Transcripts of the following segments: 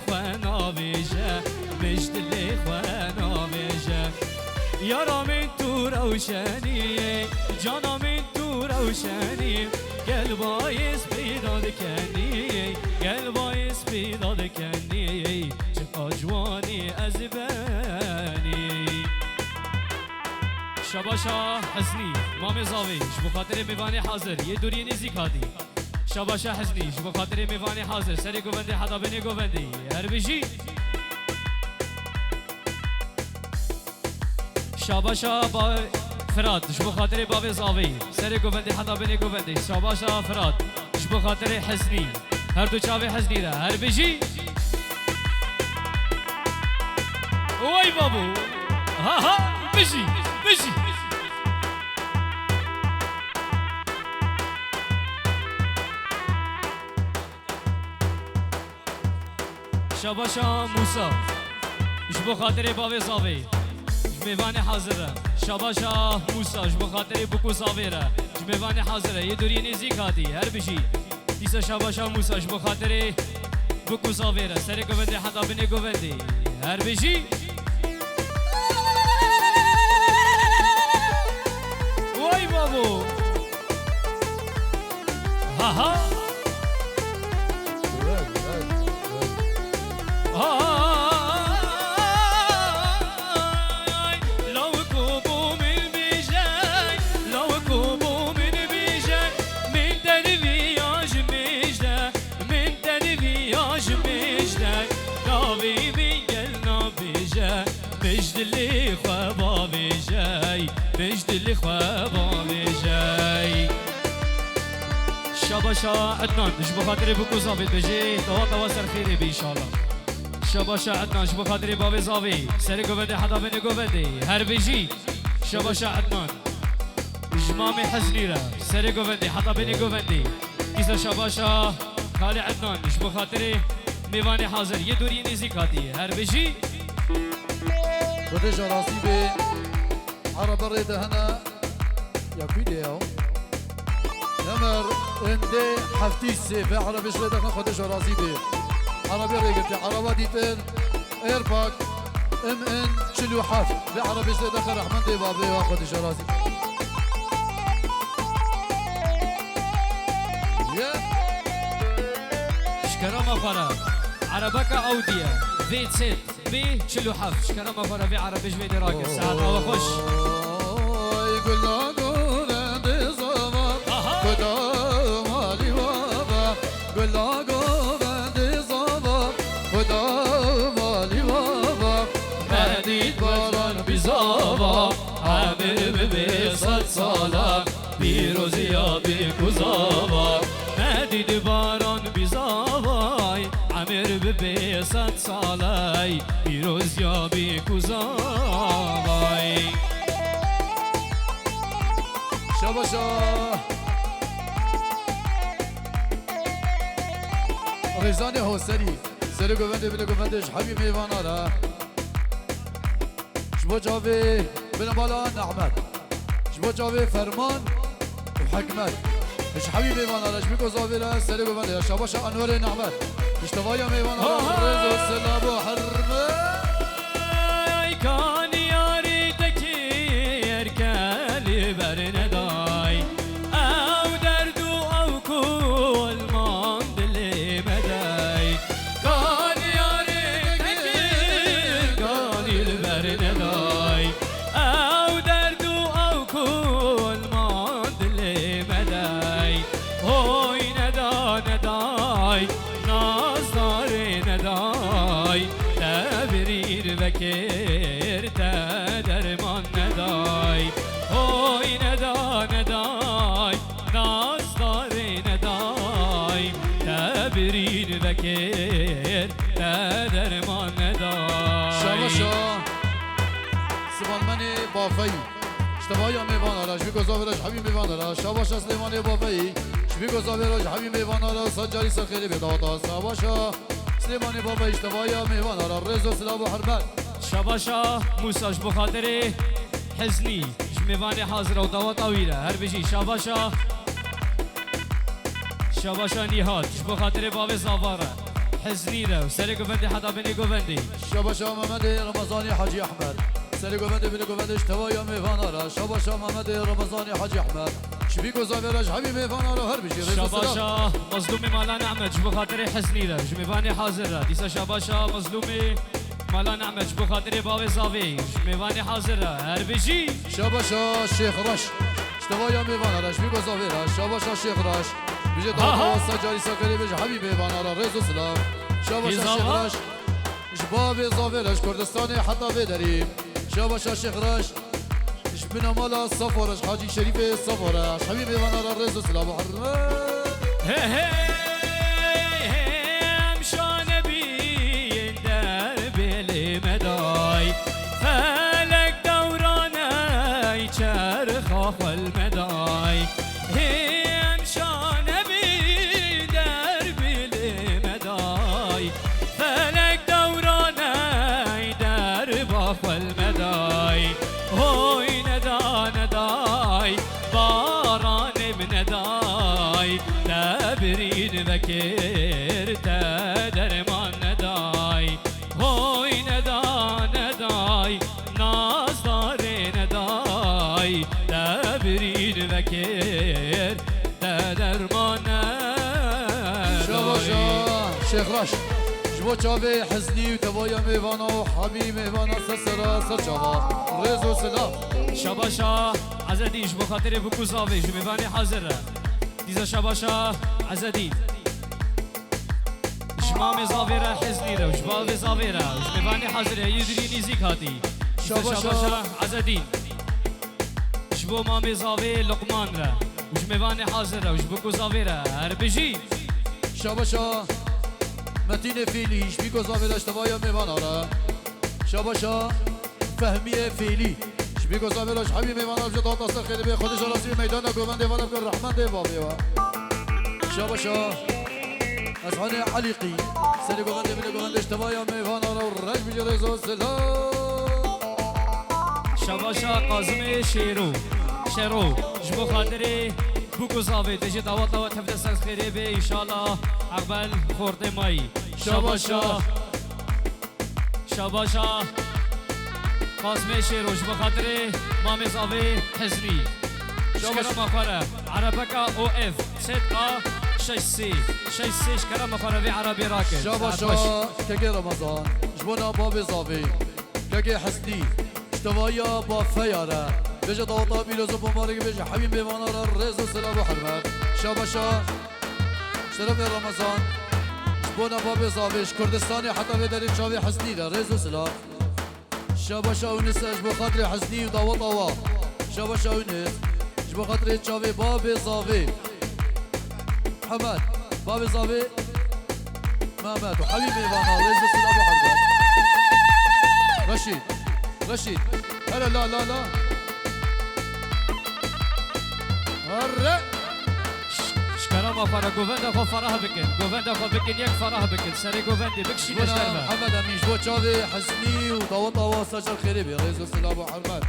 خوانا بیشه مجد لی خوانا بیشه یارا من تو روشنی جانا من تو روشنی قلبایز پیدا دکنی قلبایز پیدا دکنی چقدر جوانی از بنی شباشا حزنی مام زاویش بخاطر میوانی حاضر یه دوری نزدیک هادی شباشا حزنیش بخاطر میوانی حاضر سری گوونده حدا بینی گووندی هر بجی شباشا با فراد شبو خاطر باب زاوی سری گوونده حدا بینی گوونده شباشا فراد شبو خاطر حزنی هر دو چاوی حزنی را هر بجی وای بابو ها ها بجی بجی شباشا موسا جبو خاطر باب زاوی جمیوان حاضره شباشا موسا جبو خاطر بکو زاویره جمیوان حاضره یه دوری نزدیک هاتی هر بجی دیسا شباشا موسا جبو خاطر بکو زاویره سری گوونده حدا بینی گوونده هر بجی وای بابو ها ها لو كوبو من بيجاي لو كوبو من بيجاي من دربياج مجدا من دربياج مجدا ناوي بيجلنا بيجاي مجد اللي خوابا بيجاي مجد اللي خوابا بيجاي شباشا عدنان جبو خاطري بكو زابط بجي توا سر خيري بي ان شاء الله شباشا عدنان جبو خاطري بابي زاوي سري قوبدي حدا بيني قوبدي هر بيجي شباشا عدنان جمامي حزنيرة سري قوبدي حدا بيني قوبدي كيسا شباشا خالي عدنان جبو خاطري ميواني حاضر يدوري نزيك هاتي هر بيجي خدش راسي بي عرب الريد هنا يا كويديو نمر اندي حفتي السيف عربي شوي دخل خدش راسي بي عربي ريقتي عربة ديتين ايرباك ام ان شلو حاف بعربي شوي دخل رحمن دي بابي واخدش راسي شكرا مفرا عربك اوديا فيت سيت بي شلو حاف شكرا مفرا في عربي شوي دي راقص ساعات او خوش يقول لا سالا بیروزیا بی کوزاوا ندید باران بیزاوای عمر به 100 سالای بیروزیا بی کوزاوای شباشا رزان حسری سر گونده بله گوندش حبیب میوانا را شبا جاوی بله بالا نعمت شبا جاوی فرمان وحكمت مش حبيبي وانا رجبك وزابيلا سرق وانا شباشا انور نعمت اشتوايا ميوانا رز والسلام وحرمه كان ياري تكير كالي برنداي او دردو او كل من دلي مداي كان ياري تكير كالي البرنداي او دردو او كل من دلي مداي هوي ندا نداي نازدار نداي تبرير بكير تدرمان نداي هوي ندا نداي نازدار نداي تبرير بكير تدرمان نداي شباشا سليماني بافي اشتوايا ميوانا را شبيكو زابيلا حبيب ميوانا را شباشا سليماني بافي شبيكو زابيلا حبيب ميوانا را سجاري سخيري بداتا شباشا سليماني بافي اشتوايا ميوانا را رزو سلام وحرمت شباشا موساش بخاطر حزني جميواني حاضر ودوات طويلة هر بجي شباشا نهاد بخاطر باب زاوارة حزنيرة وسري قوفندي حدا بني قوفندي شباشا محمد رمضاني حاجي احمد سري قوفندي بني قوفندي اشتوايا ميفانارا شباشا محمد رمضاني حاجي احمد شبيكو زافيراج حبيب ميفانارا هر بيجي شباشا مظلومي مالا نعمة جبو خاطري حزنيرة جميفاني حاضرة ديسا شباشا مظلومي مالا نعمة جبو خاطري باوي زافي جميفاني حاضرة هر بيجي شباشا شيخ رش اشتوايا ميفانارا شبيكو زافيراج شباشا شيخ رش بيجي طاقة وسجاري سكري بيجي حبيب ميفانارا ريزو سلام شباشا شيخ رش جبابي زافيراج كردستاني حتى بدريم شباشا شيخ رش بنا مالا الصفرش حاجي شريف الصفرش حبيبي وانا الرئيس سلام حرمت مشان بين دربي المداي فلك دوراني چرخ المداي مشان بين دربي المداي فلك دوراني درب المداي هوي نداي باران بنداي تبريد بكير تدرمان نداي هوي نداي ناس داري نداي تبريد بكير تدرمان نداي شباشا شيخ رش جبو چاوي حزني وتبايا ميوانا وحبيب ميوانا سسرا سرچاوا ريزو سلام شباشا عزدي جبو خاطري بكو زافي جميفاني حاضرة ديزا شباشا عزدي جمامي زافيرة حزنيرة وجبابي زافيرة وجميفاني حاضرة يدريني زيك هاتي شباشا عزدي جبو مامي زافي لقمان را وجميفاني حاضرة وجبوكو زافيرة هربجي شباشا متين فيلي شبيكو زافيرا اشتوايا ميوانا شباشا فهمية فيلي شبيكو زافيرا حبيب ميوانا بجد هاتا خير بي خودش راسي ميدان قومن ديوانا بكر رحمن دي بابيوا شباشا أصحاني عليقي سري قومن دي بني قومن دي اشتوايا ميوانا ورج بيجي ريزو سلام شباشا قاسم شيرو جبو خاطري بوكو زافي تجي دعوات تبدا سرس خيري بي ان شاء الله عقبال خورتي ماي شباشا قاسم شيرو جبو خاطري مامي زافي حزني شكرا مخارة عربكا او اف 6 6 شكرا مخارة في عربي راكد شباشا كاكي رمضان جبونا بابي زافي كاكي حسني اشتوايا بافيارا بيجي ضوطا بيلوزو بمارك بيجي حبيب بيوانا الرئيس السلام وحرمت شباشا شرف رمضان جبونا بابي زافيش كردستاني حتى بدري شاوي حسني الرئيس السلام شباشا ونس جبو خاطري حسني وضوطا شباشا ونس جبو خاطري شاوي بابي زافي حمد بابي زافي مامات وحبيب بيوانا الرئيس السلام وحرمت رشيد هلا لا هرّ شكرا ما فرا قوفندا خو فراه بكن قوفندا خو بكن يك فراه بكن سري قوفندي بكشي نشتربه محمد امين جبو تشافي حسني وضوطا وسجل خيري برئيس السلام وحرمت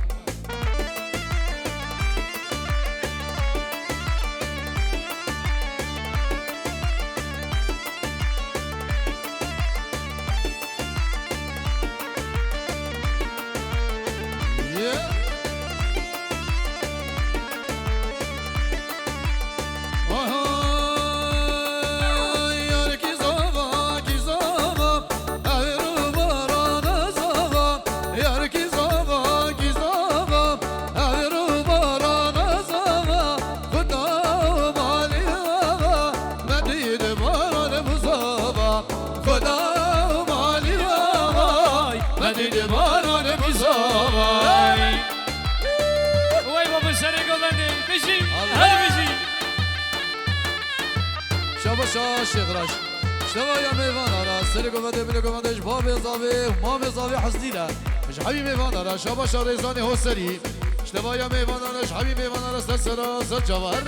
شباشا شيخ رش اشتوايا ميوانا را سري قومن بني قومن ديش بابي زافي ومامي زافي حسنينا مش حبيب ميوانا را شباشا ريزاني هو سري اشتوايا ميوانا را حبيب ميوانا را سرسرا سرجوار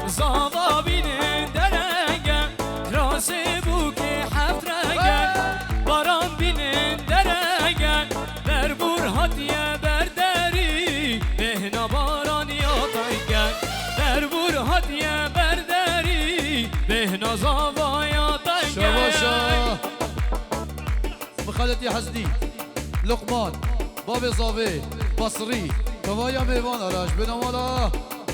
زابا بینه خالتي حسني لقمان باب زاوي بصري كوايا ميوان راش بنوالا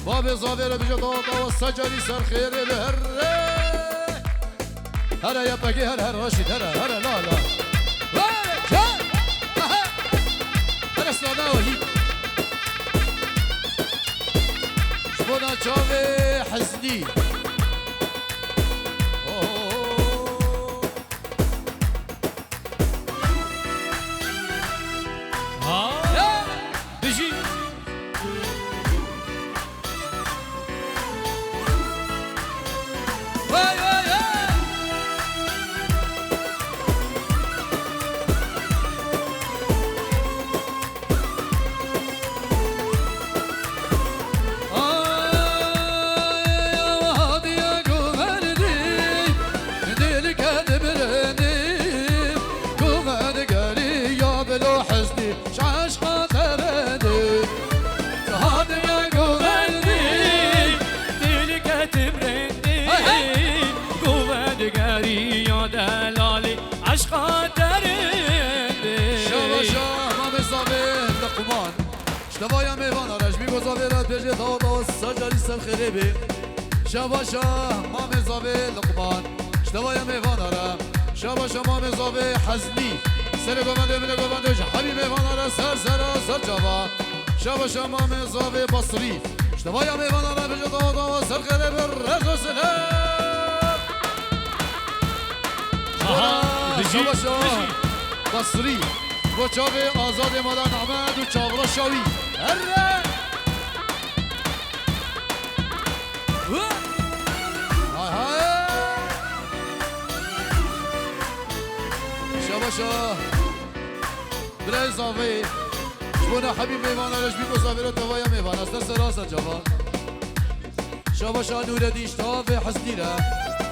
باب زاوي ربيجا طاطا والسجري سر خير الهر هلا يا باقي هلا راشد هلا لا لا هلا استناوي شبونا شافي حسني بيجي شتوايا ميوان راش بيگو زاويرات بيجي ضوضا والسجري سر خريبي شباشا مامي زاوي لقمان شتوايا ميوان را شباشا مامي زاوي حزني سر گوانده من گوانده حبيب ميوان را سر سر جوا شباشا مامي زاوي بصري شتوايا ميوان را بيجي ضوضا والسر خريبي رجو سلام شباشا بصري با چاوی آزاد مادر نعمد و چاورا شاوی هره شباشا برای زاوی شبونا حبیب میوان رش بی مصابر توایا میوان است دست راست جوان شباشا نور دیش تاوی حسنی را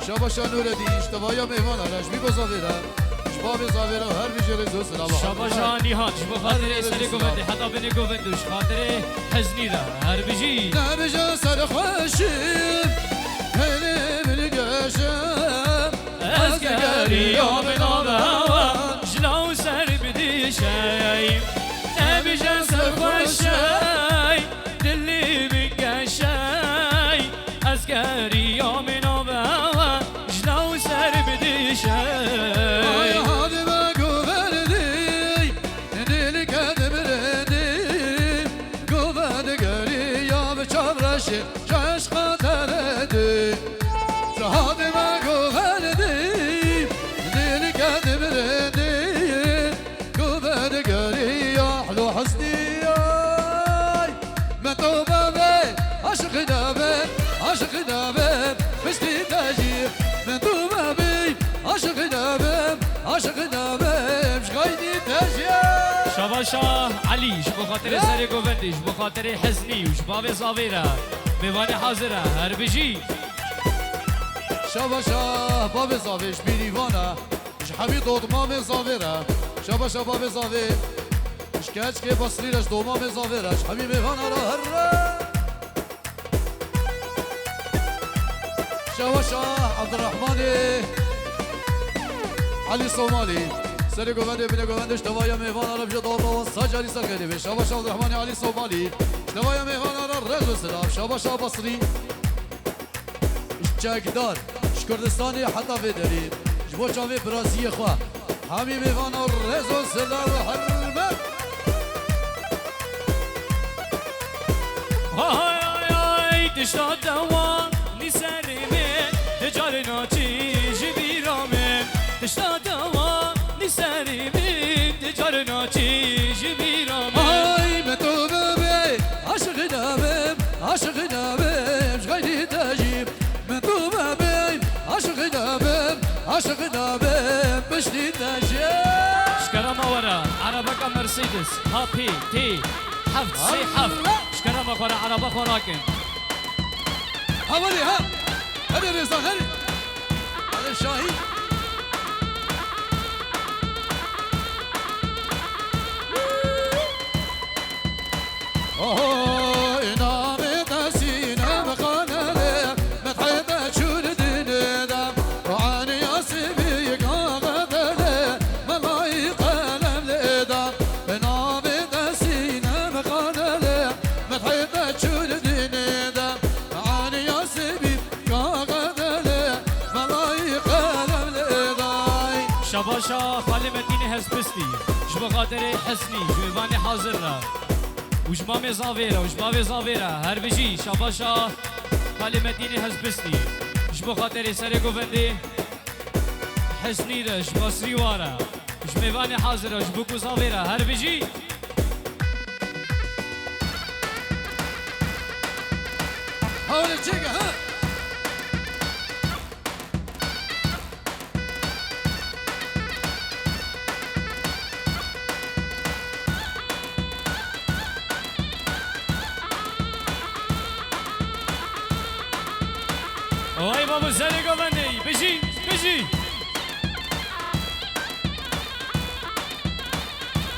شباشا نور دیش توایا میوان رش بی مصابر باب زاویرا هر بیجری زو سلام شباشانی هات شبو خاطر سری گوبندی حتی بینی گوبندوش خاطر حزنی را هر بیجی نبیجا سر خوشیم هلی بلی گشم از گری آمن آبا جلاو سر بدیشیم نبیجا سر خوشیم دلی بگشیم از گری آمن آبا جلاو سر بدیشیم جاش خاطر دی شهاد ما گوهر دی دل کد بردی گوهر گری حلو حسنی متو بابه عاشق دابه مشتی تاجی متو بابه عاشق دابه مش غايدي تاجي شباشا علي شبو خاطر سری گوبندی شبو خاطر حزنی و شباب زاویرا میوان حاضره هر بیجی شباشا باب زاویش بیریوانا اش حبیب دومام زاویرا شباشا باب زاوی اش کچ که بصریرش دومام زاویرا اش حبیب میوانا را هر شباشا عبدالرحمن علي صومالي سری گوونده بینه گووندش دوای میوان را بجا دارا و سجاری سرگلی به شباشا عبدالرحمن علي صومالي دوای میوان را رجل سلام شباشا بصری چکدار کردستانی حتی بداری جبو چاوی برازی خواه همی میوان رجل سلام حرمت های دشتا دوان نیسری من تجار ناچی جبیرامن دشتا دوان نیسری من تجار ناچی جبیرامن های متو ببی عاشق نامم شغیلی تجیب متو ببی عاشق نامم بشتی تجیب شكرا مورا عربك مرسيدس هابي تي حفت سي حفت شكرا مورا عربك وراكن حوالي ها هذا الرزاق هذا الشاهي ملايق شباشا خالی مدینه هسپستی جبو خاطر حسنی جویوانی حاضر را وجمام زاویرا وجباب زاویرا هر بجی شباشا خالی مدینه هسپستی جبو خاطر سر گووندی حسنی را جبو سریوارا جمیوانی حاضر را جبو کو زاویرا هر بجی حاول تشيكا ها وای بابا سری گووندی بجی بجی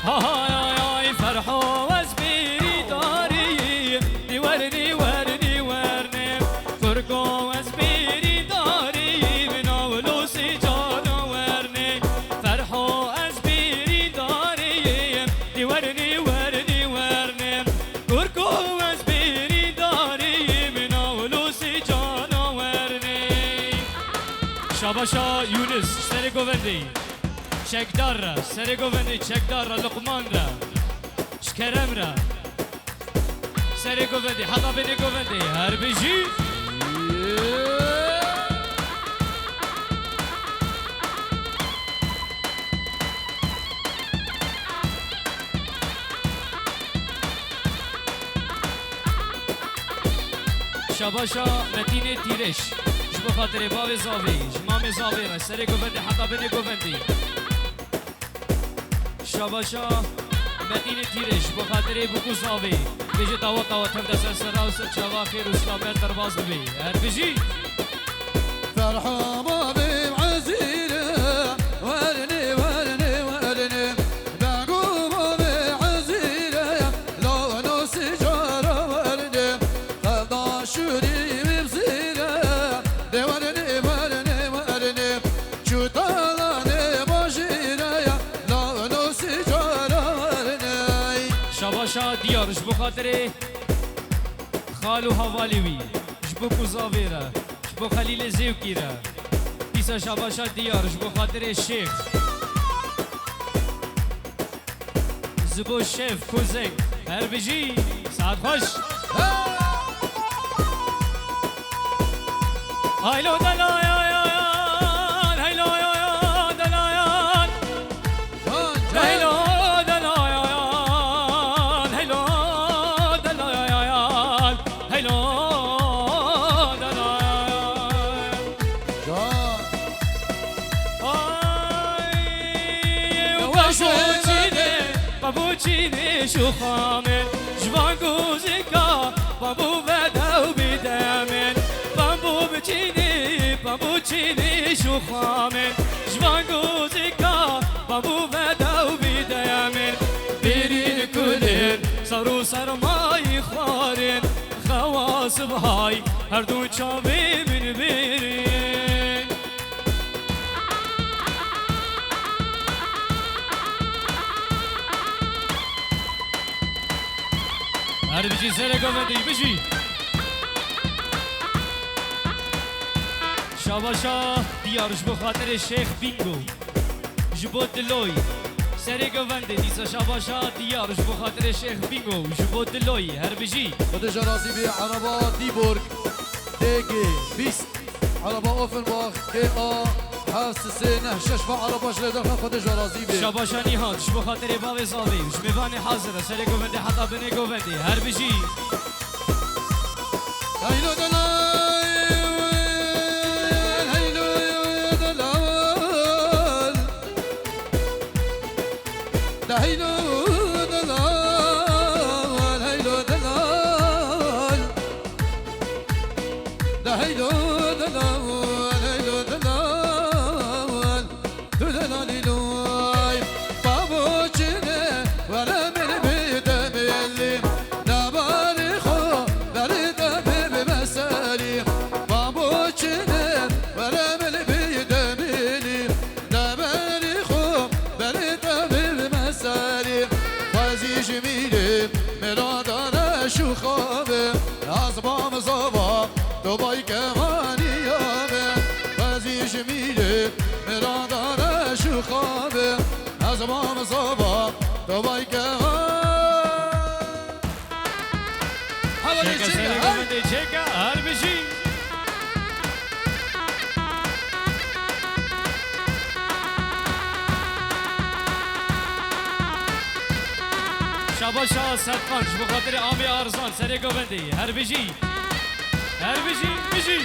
های فرحو از بیری داری دیوارنی ورنی ورنی فرقو از بیری داری مناولوسی جانو ورنی فرحو از بیری داری دیوارنی ورنی ورنی فرقو از بیری داری مناولوسی جانو ورنی شاباشا یونس سری گووندی چکدار را سر گووندی چکدار را لقمان را شکرم را سر گووندی حقا بینی گووندی هر بجی شباشا متین تیرش جبو خاطر باب زاوی جمام زاوی را سر گووندی حقا بینی گووندی شباشا مدینه تیرش بخاطر بکو زاوی بیجی تاوا تاوا تم دست سر و سر چوا خیر و سلامت درباز ببی هر بیجی فرحة بابي عزيرة ورني ورني ورني بعقوب بابي عزيرة لو نو سجارة ورني خذا شوري ببصيرة دي ورني ورني ورني شو طالعني بشيرة لو نو سجارة ورني شباشا دیارش بخاطر خالو حوالیوی جبو کزاویره جبو خلیل زیوکیره پیسا شباشا دیارش بخاطر شیخ زبو شیف کوزک هر بجی ساعت خوش هایلو دلایان هایلو دلایان هایلو دلایان هایلو دلایان هایلو دلایان بابوچینه شو خامن جوان گوزیکا بابو بداو بیدامن بابوچینه شو خامن جوان گوزیکا بابو بداو بیدامن برین کلن سرو سرمای خوارن خواص بهای هر دو چاوی من برین هر بجی سر گوندی بجی شاباشا دیارش بخاطر شیخ بینگو جبو دلوی سر گوندی دیسا شاباشا دیارش بخاطر شیخ بینگو جبو دلوی هر بجی خودش راضی به عربا دیبورگ دیگه 20 عربا اوفنباخ که هست سه نه شش با عرباش لداخل خودش راضی به شاباشا نیهاد شبو خاطر باب زاوی جمیوانی حاضر سر گوندی حتی بینی گوندی هر بجی هیلو دلال هیلو دلال ده هیلو دلال هیلو دلال ده هیلو دلال هیلو دلال تو دلالیلوی بابو چنه ولا من بیدمیلی نباری خو دبای کمانی یابه بازی جمیله مرادانه شو يخابر أزمام صبا دبايك Çeka seni govende çeka her bir şey. Şabaşa Serkan bu kadar Ami Arzan seni govende her bir şey. Her bir şey.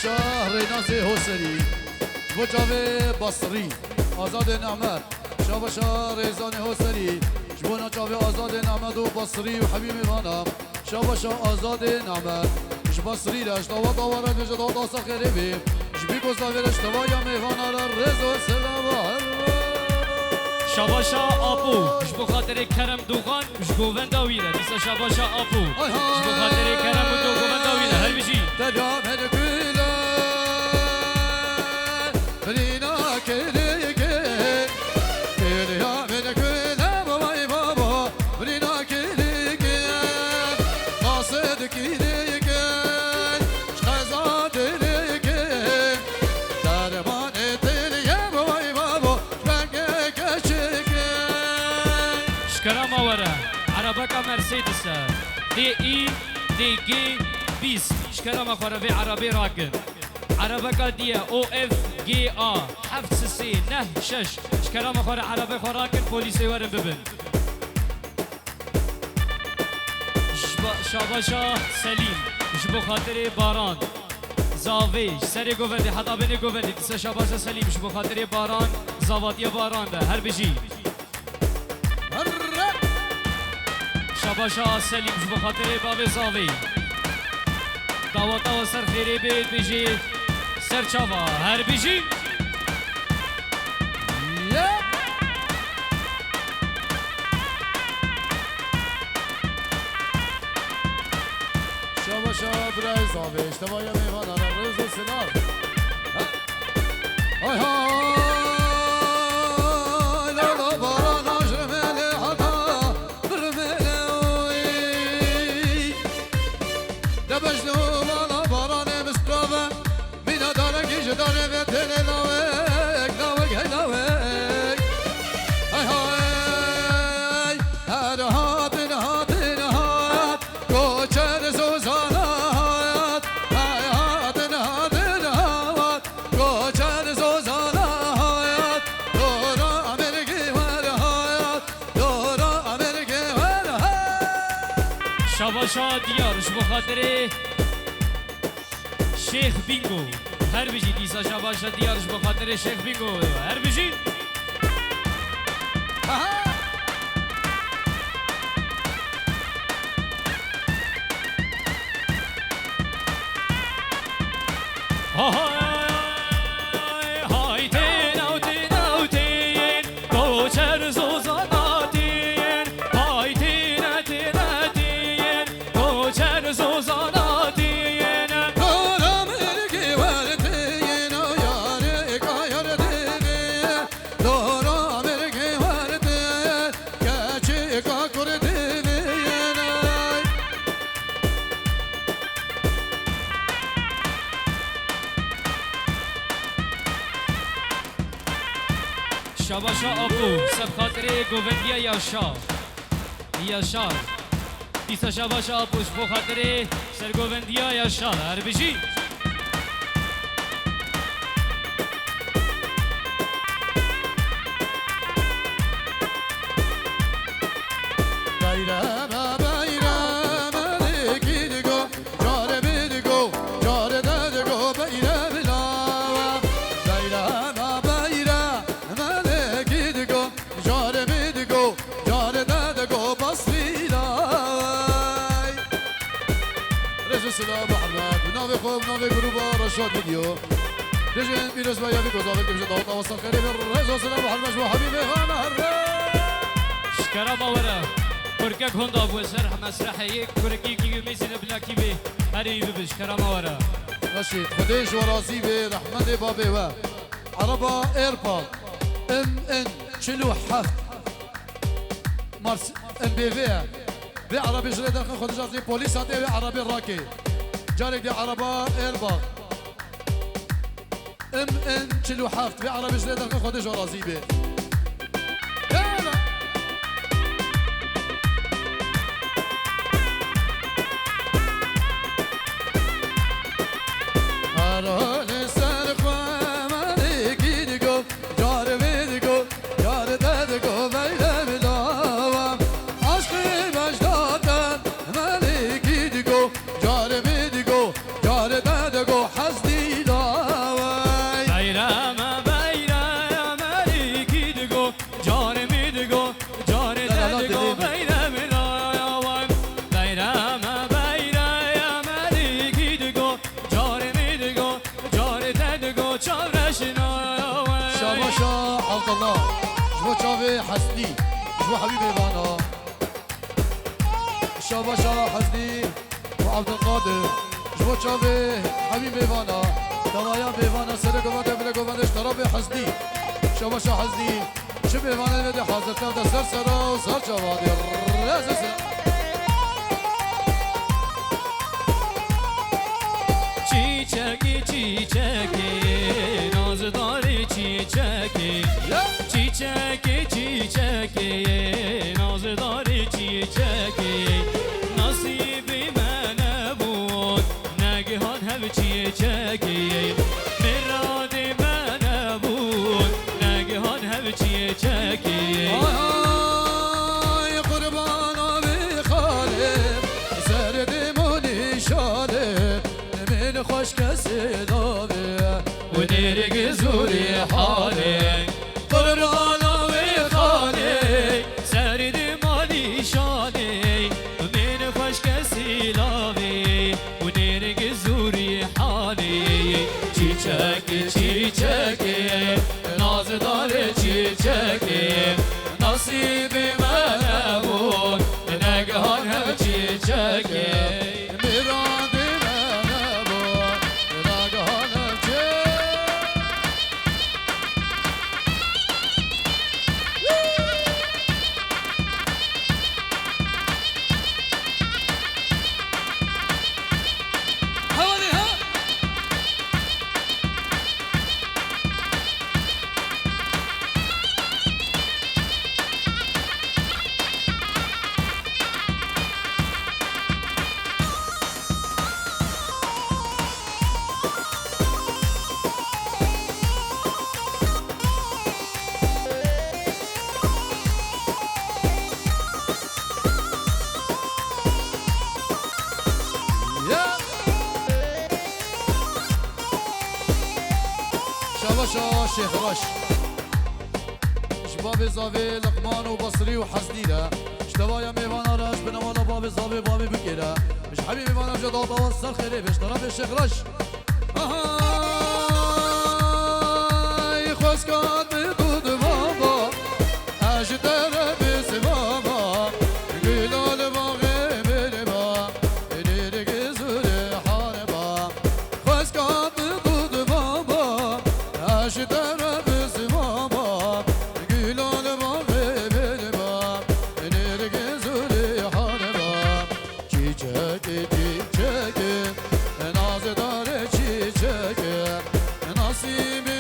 شاه رینازی حسری جبوجاوی بصری آزاد نعمت شاه ریزان حسری جبونا جاوی آزاد نعمت و بصری و حبیب وانم شاه آزاد نعمت اش بصری رش دوا دواره نجد دوا سخیری بی جبی گذاوی رش دوا یا میوانا رز و سلام Şabaşa Apu bu kadar Kerem Doğan bu govende uyla biz Şabaşa Apu bu kadar Kerem Doğan govende her bir şey. Devam edeküle Brina kelike Devam edeküle Babay baba Brina kelike Kasid kelike Şkaza delike Derman eteliye Babay baba Benge keçike Şkarama vara Arabaka Mercedes DI DG 20 شكرا خرابي عربي راكن عربك ديا OF GA حفظ سي نه شش شكرا خرا عربي خراكن بوليسي ورن ببن شاباشا سليم جبو خاطري باران زاوي سري قوفندي حدا بني قوفندي تسا شاباشا سليم جبو خاطري باران زاواتيا باران ده هر بجي شاباشا سليم جبو خاطري بابي زاوي دعوتا و سر خیری بید بیجی سر چاوا هر بیجی شاباشا برای زاویش تمایا میوان آن روز و سنار های های لالا باران آجرمه حتا برمه دبجنو داره به دل لاوک لاوک لاوک های های هر هات نهات نهات کوچر زوزانات های هات نهات نهات کوچر زوزانات دورا امرگی ور هات دورا امرگی ور هات شاباشا دیارش بخاطره شیخ بینگو هر بیجی دیسا شاباشا دیارش بخاطر شیخ بینگو هر بیجی های تین او تین او تین کوچر زوزاناتین های تین تین تین کوچر زوزاناتین شاباشا ابو سب خاطره گووندیا یاشار دیسا شاباشا ابوش بو خاطره سر گووندیا یاشار هر بیجی سلام محمد ناوی خوب ناوی گروبا رشاد ویدیو رجن بیرز بایا بی گذابت که بشه داوت آوستان خیلی رجو سلام محمد و حبیبی خانه هر شکرا باورا کرکک هندا بو سر مسرح یک کرکی کی میزنه بلاکی به هری ببش شکرا باورا رشيد خديش ورازي بي رحمن بابي و عربة ايربا ان شلو حخت مارس ام بي في في عربي جري داخل خديش رازي بوليس هاتي عربي راكي جارك دي عربة ايربا ان شلو حخت في عربي جري داخل خديش ورازي بي حسني جوا حبيبي بانا شاباشا حسني وعبد القادر جوا شابي حبيبي بانا دوايا بيفانا سرقو بانا بلقو بانا اشترابي حسني شاباشا حسني شبه بانا ندي حاضر تبدا سرسرا وسر شوادي رزسرا çiçeki nazdarı çiçeki çiçeki nazdarı çiçeki nasibime ne bu negihan hev çiçeki miradime ne bu negihan hev çiçeki ay kurban abi halim serdim onu şalim من خوش کسی داوی و نرگ زوری حالی قرانا و خالی سرد مالی شانی من خوش کسی لاوی و نرگ زوری حالی چیچکی چیچکی نازدار چیچکی نصیب من بود نگهان هم چیچکی شاباشا شيخ رش شباب زاوي لقمان وبصري وحسديده اشتبايا ميوانا رش بنوالا باب زاوي بابي بكيره مش حبيبي ميوانا جدا توصل خيري بيش طرف الشيخ رش خوسكات بيدود بابا اجدر بس بابا قلال باغي بلبا نيرك زوري حاربا خوسكات بيدود بابا اجدر بس بابا قلال باغي بلبا نيرك زوري حاربا چيچك چيچك نازدار چيچك نصيبي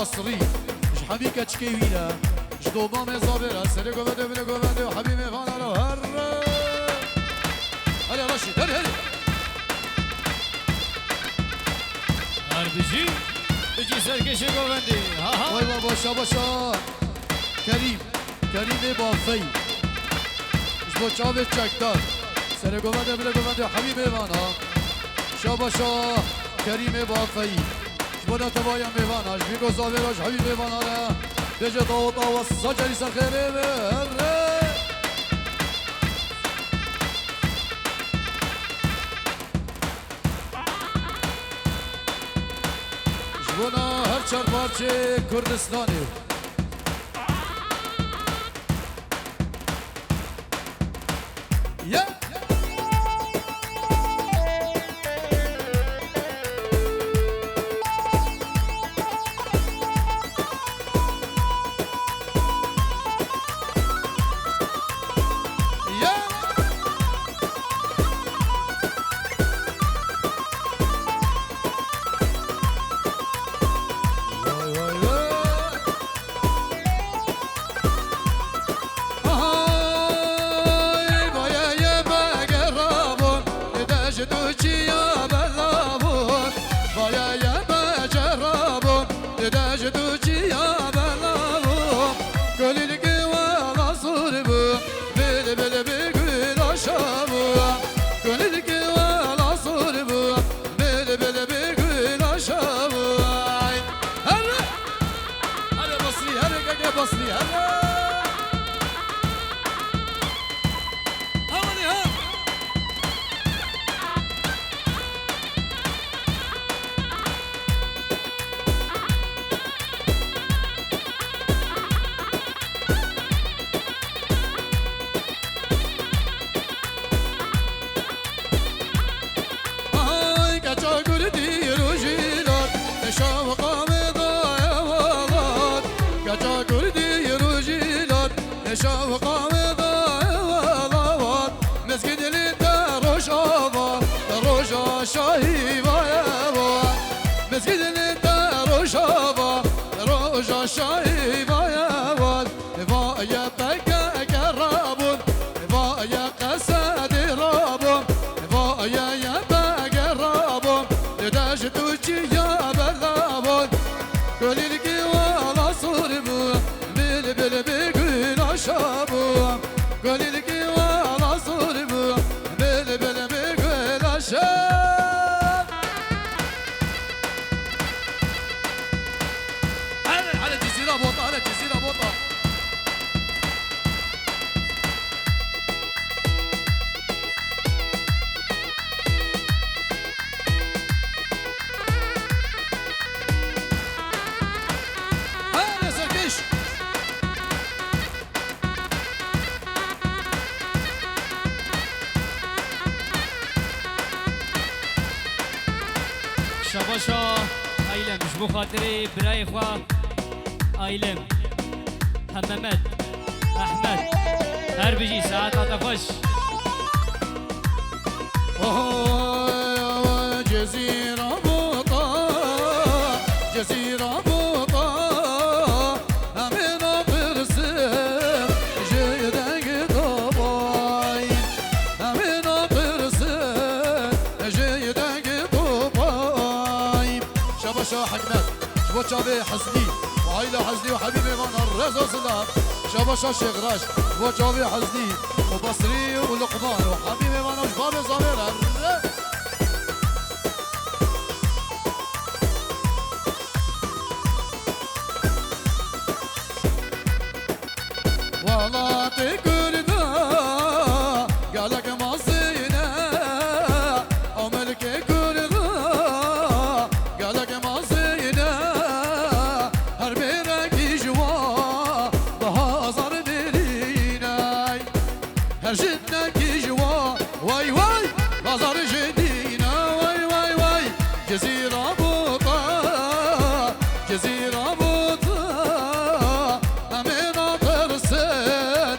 بصري حبيك تشكيوينا جدوبا مزابرة سرقو بدو بلقو بدو حبيبي فانا لو هر هلا رشيد هلا هربجي بجي سركشي قوندي ها ها وای باشا باشا کریم بافی جبو چاوه چکدار سر گوونده بله گوونده حبیب ایوانا شاباشا کریم بافی جبو نتوایم ایوانا جبی گذاوه راج حبیب ایوانا را بجه داوتا و ساجری سخیره بره جبونا هر چار پارچه کردستانی Yeah! شاباشا ایلم جبو خاطری برای خواه ایلم هممت احمد هر بجی ساعت آتفش جزيرة بوطة جزيرة بوطة أمينة برسم جيدك طباي أمينة برسم جيدك طباي شاباشا حكمت شبو شابي حسني وعيلة حسني وحبيبي من الرزا صلاح شاباشا شيخ راش شبو شابي حسني وبصري ولقمان وحبيبي من وشباب صغيرة والله تكرنا قالك مصينا او ملك كرنا قالك مصينا هربينك جوا بهازر بريناي هرجتنك جوا واي واي بازار جدينا واي واي واي جزيرة بوطة جزيرة بوطة أمينة برسن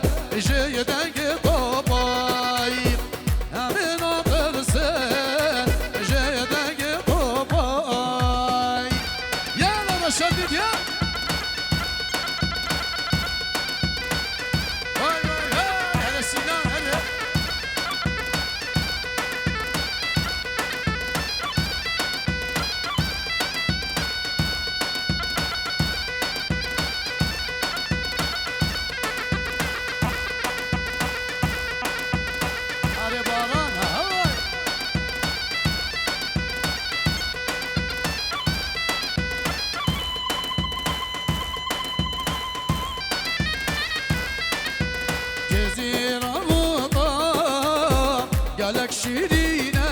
قالك شيرينا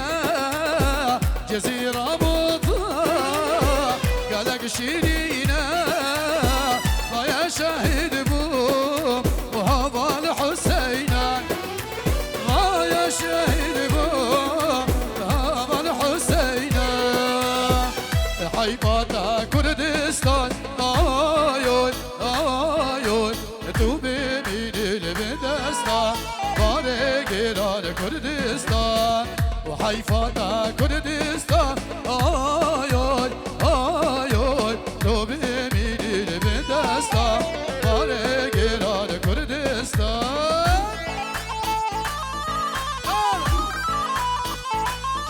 جزيرة بطا قالك شيرينا يا شاهد بو وهذا الحسين يا شاهد بو وهذا الحسين حيفاتا كردستان آيون آيون توبي من البدستان بارقرار كردستان وحيفاتا كردستان آيون آيون توبي من البدستان بارقرار كردستان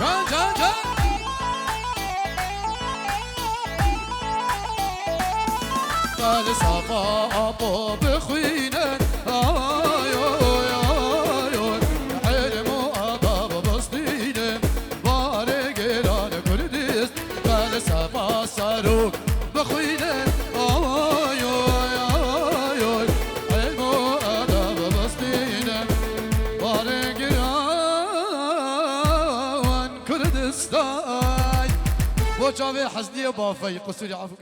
جان جان جان قال صفا أبو بخوينا آيوي آيوي حلمو أبا بسطينا بارق إلان كرديس قال صفا صاروخ بخوينا آيوي آيوي حلمو أبا بسطينا بارق إلان كردستان بوچاوي حزنية بافي قصوري عفوك